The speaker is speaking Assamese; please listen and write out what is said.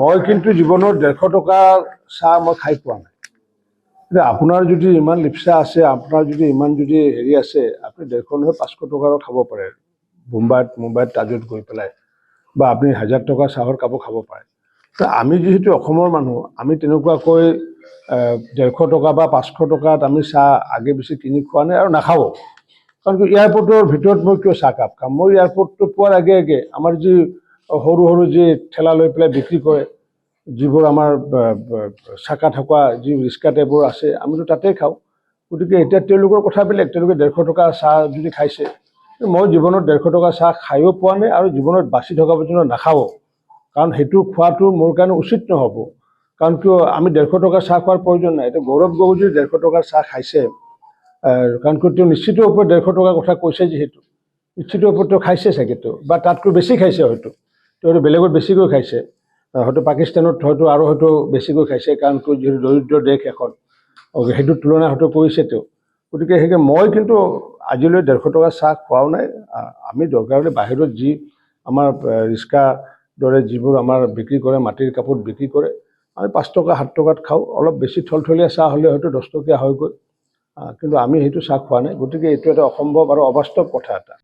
মই কিন্তু জীৱনত 150 টকাৰ চাহ মই খাই পোৱা নাই। কিন্তু আপোনাৰ যদি ইমান লিপচা আছে, আপোনাৰ যদি ইমান যদি হেৰি আছে, আপুনি 150 নহয় 500 টকাৰো খাব পাৰে মুম্বাইত তাজত গৈ পেলাই, বা আপুনি 1000 টকাৰ চাহৰ কাপো খাব পাৰে। তো আমি যিহেতু অসমৰ মানুহ, আমি তেনেকুৱাকৈ 150 টকা বা 500 টকাত আমি চাহ আগে বেছি কিনি খোৱা নাই আৰু নাখাব। কাৰণ কি এয়াৰপৰ্টৰ ভিতৰত মই কিয় চাহকাপ খাম? মই এয়াৰপৰ্টটো পোৱাৰ আগে আগে আমাৰ যি সৰু সৰু যি ঠেলা লৈ পেলাই বিক্ৰী কৰে, যিবোৰ আমাৰ চাকা থকা যি ৰিক্সা টাইপৰ আছে, আমিতো তাতেই খাওঁ। গতিকে এতিয়া তেওঁলোকৰ কথা বেলেগ, তেওঁলোকে 150 টকা চাহ যদি খাইছে, মই জীৱনত 150 টকা চাহ খায়ো পোৱা নাই আৰু জীৱনত বাচি থকা পৰ্যন্ত নাখাব। কাৰণ সেইটো খোৱাটো মোৰ কাৰণে উচিত নহ'ব। কাৰণ কিয় আমি 150 টকাৰ চাহ খোৱাৰ প্ৰয়োজন নাই। এতিয়া গৌৰৱ গগৈ যদি 150 টকাৰ চাহ খাইছে, কাৰণ কিয় তেওঁ নিশ্চিত ওপৰত 150 টকাৰ কথা কৈছে, যিহেতু নিশ্চিত ওপৰত তেওঁ খাইছে চাগেতো, বা তাতকৈ বেছি খাইছে হয়তো, তেওঁ বেলেগত বেছিকৈ খাইছে, হয়তো পাকিস্তানত হয়তো আৰু হয়তো বেছিকৈ খাইছে, কাৰণ যিহেতু দৰিদ্ৰ দেশ এখন, সেইটোৰ তুলনা হয়তো কৰিছে তেওঁ। গতিকে সেইকে মই কিন্তু আজিলৈ 150 টকাৰ চাহ খোৱাও নাই। আমি দৰকাৰ হ'লে বাহিৰত যি আমাৰ ৰিক্সা দৰে যিবোৰ আমাৰ বিক্ৰী কৰে, মাটিৰ কাপত বিক্ৰী কৰে, আমি 5 টকা 7 টকাত খাওঁ। অলপ বেছি থলথলীয়া চাহ হ'লে হয়তো 10 টকীয়া হয়গৈ, কিন্তু আমি সেইটো চাহ খোৱা নাই। গতিকে এইটো এটা অসম্ভৱ আৰু অবাস্তৱ কথা এটা।